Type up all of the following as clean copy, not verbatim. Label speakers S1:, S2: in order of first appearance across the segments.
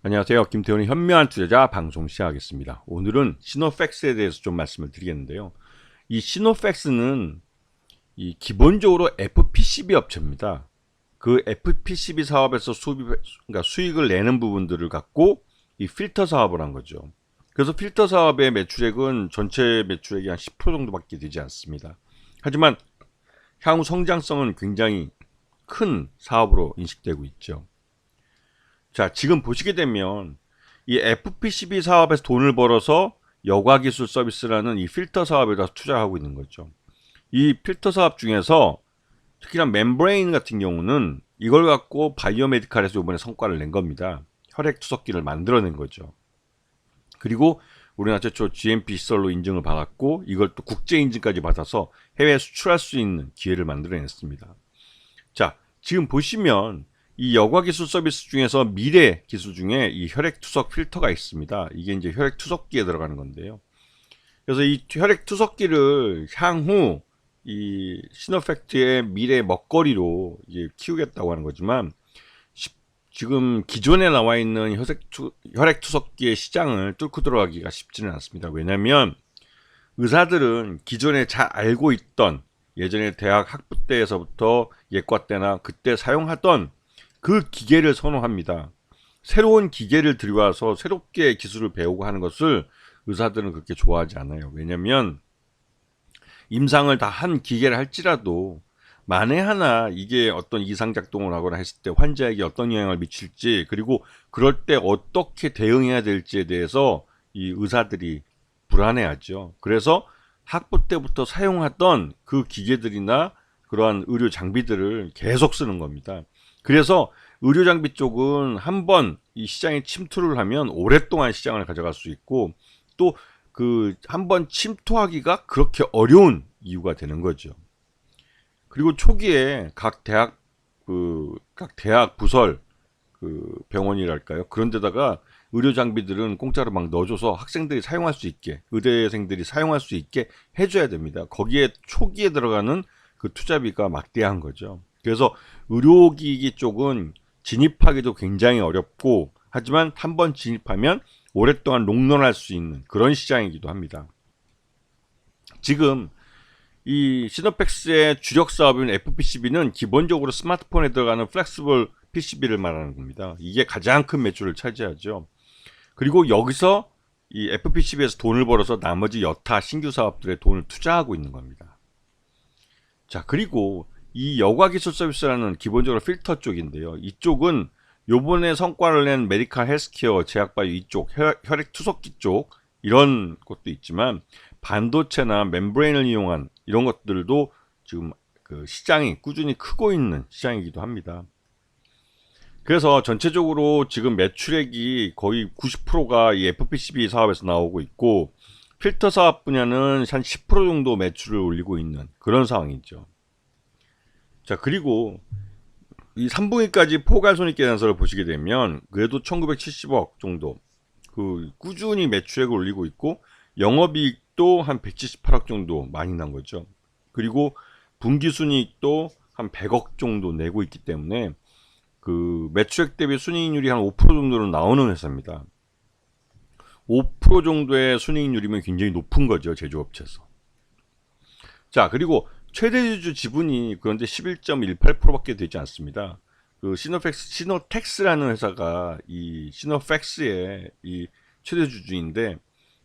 S1: 안녕하세요. 김태훈의 현명한 투자자 방송 시작하겠습니다. 오늘은 시노팩스에 대해서 좀 말씀을 드리겠는데요. 이 시노팩스는 기본적으로 FPCB 업체입니다. 그 FPCB 사업에서 그러니까 수익을 내는 부분들을 갖고 이 필터 사업을 한 거죠. 그래서 필터 사업의 매출액은 전체 매출액이 한 10% 정도밖에 되지 않습니다. 하지만 향후 성장성은 굉장히 큰 사업으로 인식되고 있죠. 자, 지금 보시게 되면 이 FPCB 사업에서 돈을 벌어서 여과기술 서비스라는 이 필터 사업에다 투자하고 있는 거죠. 이 필터 사업 중에서 특히나 멤브레인 같은 경우는 이걸 갖고 바이오메디칼에서 이번에 성과를 낸 겁니다. 혈액 투석기를 만들어낸 거죠. 그리고 우리나라 최초 GMP 시설로 인증을 받았고 이걸 또 국제 인증까지 받아서 해외에 수출할 수 있는 기회를 만들어냈습니다. 자, 지금 보시면 이 여과기술 서비스 중에서 미래 기술 중에 이 혈액투석 필터가 있습니다. 이게 이제 혈액투석기에 들어가는 건데요. 그래서 이 혈액투석기를 향후 이 시노팩트의 미래 먹거리로 이제 키우겠다고 하는 거지만 지금 기존에 나와 있는 혈액투석기의 시장을 뚫고 들어가기가 쉽지는 않습니다. 왜냐하면 의사들은 기존에 잘 알고 있던 예전에 대학 학부 때에서부터 예과 때나 그때 사용하던 그 기계를 선호합니다. 새로운 기계를 들여와서 새롭게 기술을 배우고 하는 것을 의사들은 그렇게 좋아하지 않아요. 왜냐하면 임상을 다 한 기계를 할지라도 만에 하나 이게 어떤 이상작동을 하거나 했을 때 환자에게 어떤 영향을 미칠지, 그리고 그럴 때 어떻게 대응해야 될지에 대해서 이 의사들이 불안해하죠. 그래서 학부 때부터 사용하던 그 기계들이나 그러한 의료 장비들을 계속 쓰는 겁니다. 그래서 의료 장비 쪽은 한번 이 시장에 침투를 하면 오랫동안 시장을 가져갈 수 있고, 또 그 한번 침투하기가 그렇게 어려운 이유가 되는 거죠. 그리고 초기에 각 대학 부설 병원이랄까요? 그런 데다가 의료 장비들은 공짜로 막 넣어줘서 학생들이 사용할 수 있게, 의대생들이 사용할 수 있게 해줘야 됩니다. 거기에 초기에 들어가는 그 투자비가 막대한 거죠. 그래서 의료기기 쪽은 진입하기도 굉장히 어렵고, 하지만 한번 진입하면 오랫동안 롱런할 수 있는 그런 시장이기도 합니다. 지금 이 시노팩스의 주력 사업인 FPCB는 기본적으로 스마트폰에 들어가는 플렉시블 PCB를 말하는 겁니다. 이게 가장 큰 매출을 차지하죠. 그리고 여기서 이 FPCB에서 돈을 벌어서 나머지 여타 신규 사업들에 돈을 투자하고 있는 겁니다. 자, 그리고 이 여과기술 서비스라는 기본적으로 필터 쪽인데요. 이쪽은 요번에 성과를 낸 메디칼 헬스케어, 제약바이오 이쪽, 혈액 투석기 쪽 이런 것도 있지만 반도체나 멤브레인을 이용한 이런 것들도 지금 그 시장이 꾸준히 크고 있는 시장이기도 합니다. 그래서 전체적으로 지금 매출액이 거의 90%가 이 FPCB 사업에서 나오고 있고, 필터 사업 분야는 한 10% 정도 매출을 올리고 있는 그런 상황이죠. 자, 그리고 이 3분기까지 포괄손익계산서를 보시게 되면 그래도 1970억 정도 그 꾸준히 매출액을 올리고 있고, 영업이익도 한 178억 정도 많이 난 거죠. 그리고 분기순이익도 한 100억 정도 내고 있기 때문에 그 매출액 대비 순이익률이 한 5% 정도로 나오는 회사입니다. 5% 정도의 순이익률이면 굉장히 높은 거죠, 제조업체에서. 자, 그리고 최대주주 지분이 그런데 11.18%밖에 되지 않습니다. 그 시노텍스라는 회사가 이 시노팩스의 이 최대주주인데,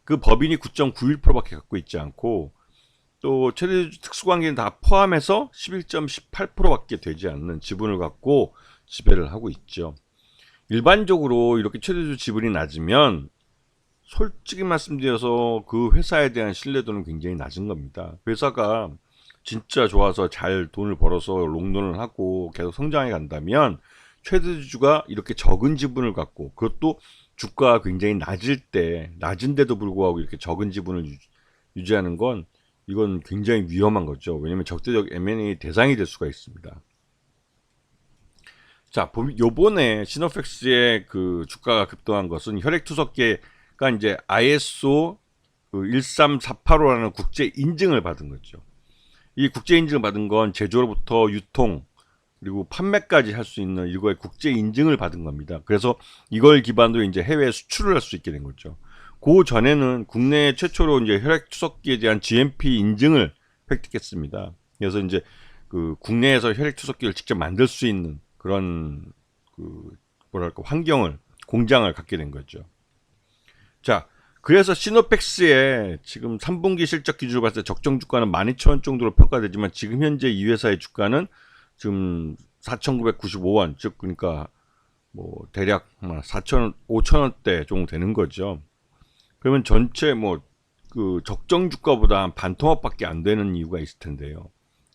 S1: 그 법인이 9.91%밖에 갖고 있지 않고, 또 최대주주 특수관계는 다 포함해서 11.18%밖에 되지 않는 지분을 갖고 지배를 하고 있죠. 일반적으로 이렇게 최대주주 지분이 낮으면 솔직히 말씀드려서 그 회사에 대한 신뢰도는 굉장히 낮은 겁니다. 회사가 진짜 좋아서 잘 돈을 벌어서 롱런을 하고 계속 성장해 간다면 최대주주가 이렇게 적은 지분을 갖고, 그것도 주가가 굉장히 낮은데도 불구하고 이렇게 적은 지분을 유지하는 건, 이건 굉장히 위험한 거죠. 왜냐하면 적대적 M&A 대상이 될 수가 있습니다. 자, 요번에 시노팩스의 그 주가가 급등한 것은 혈액투석계가 이제 ISO 13485라는 국제 인증을 받은 거죠. 이 국제 인증을 받은 건 제조로부터 유통, 그리고 판매까지 할 수 있는 이거의 국제 인증을 받은 겁니다. 그래서 이걸 기반으로 이제 해외에 수출을 할 수 있게 된 거죠. 그 전에는 국내 최초로 이제 혈액 투석기에 대한 GMP 인증을 획득했습니다. 그래서 이제 그 국내에서 혈액 투석기를 직접 만들 수 있는 그런 그 뭐랄까 환경을 공장을 갖게 된 거죠. 자, 그래서 시노펙스의 지금 3분기 실적 기준으로 봤을 때 적정 주가는 12,000원 정도로 평가되지만 지금 현재 이 회사의 주가는 지금 4,995원, 즉 그러니까 뭐 대략 4,000원, 5,000원대 정도 되는 거죠. 그러면 전체 뭐 그 적정 주가보다 한 반토막밖에 안 되는 이유가 있을 텐데요.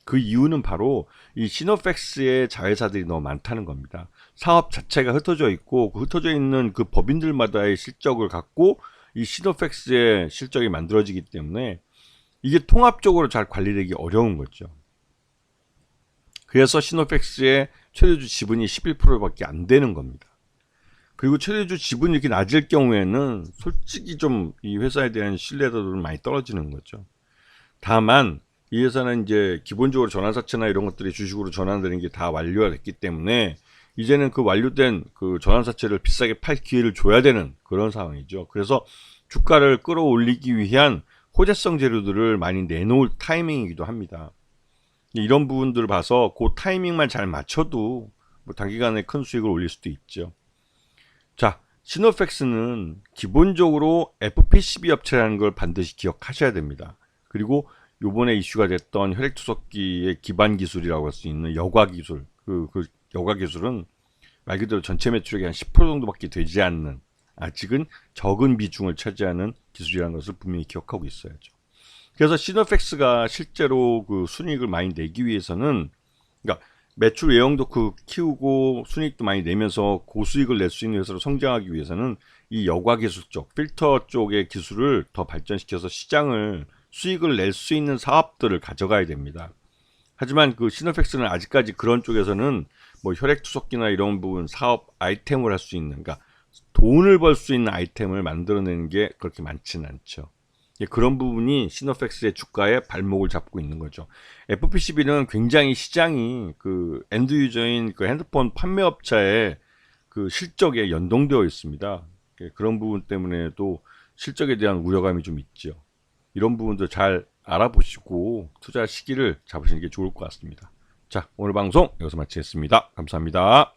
S1: 그 이유는 바로 이 시노펙스의 자회사들이 너무 많다는 겁니다. 사업 자체가 흩어져 있고 그 흩어져 있는 그 법인들마다의 실적을 갖고 이 시노펙스의 실적이 만들어지기 때문에 이게 통합적으로 잘 관리되기 어려운 거죠. 그래서 시노펙스의 최대주 지분이 11%밖에 안 되는 겁니다. 그리고 최대주 지분이 이렇게 낮을 경우에는 솔직히 좀 이 회사에 대한 신뢰도는 많이 떨어지는 거죠. 다만 이 회사는 이제 기본적으로 전환사채나 이런 것들이 주식으로 전환되는 게 다 완료가 됐기 때문에 이제는 그 완료된 그 전환사채를 비싸게 팔 기회를 줘야 되는 그런 상황이죠. 그래서 주가를 끌어올리기 위한 호재성 재료들을 많이 내놓을 타이밍이기도 합니다. 이런 부분들을 봐서 그 타이밍만 잘 맞춰도 뭐 단기간에 큰 수익을 올릴 수도 있죠. 자, 시노펙스는 기본적으로 FP12 업체라는 걸 반드시 기억하셔야 됩니다. 그리고 요번에 이슈가 됐던 혈액투석기의 기반 기술이라고 할 수 있는 여과 기술, 그 여과 기술은 말 그대로 전체 매출액의 한 10% 정도밖에 되지 않는 아직은 적은 비중을 차지하는 기술이라는 것을 분명히 기억하고 있어야죠. 그래서 시노펙스가 실제로 그 순이익을 많이 내기 위해서는, 그러니까 매출 외형도 키우고 순이익도 많이 내면서 고수익을 낼 수 있는 회사로 성장하기 위해서는 이 여과 기술 쪽, 필터 쪽의 기술을 더 발전시켜서 시장을 수익을 낼 수 있는 사업들을 가져가야 됩니다. 하지만 그 시노펙스는 아직까지 그런 쪽에서는 뭐 혈액 투석기나 이런 부분 사업 아이템을 할 수 있는, 그러니까 돈을 벌 수 있는 아이템을 만들어내는 게 그렇게 많지는 않죠. 그런 부분이 시노펙스의 주가에 발목을 잡고 있는 거죠. FP12는 굉장히 시장이 그 엔드 유저인 그 핸드폰 판매업자의 그 실적에 연동되어 있습니다. 그런 부분 때문에도 실적에 대한 우려감이 좀 있죠. 이런 부분도 잘 알아보시고 투자 시기를 잡으시는 게 좋을 것 같습니다. 자, 오늘 방송 여기서 마치겠습니다. 감사합니다.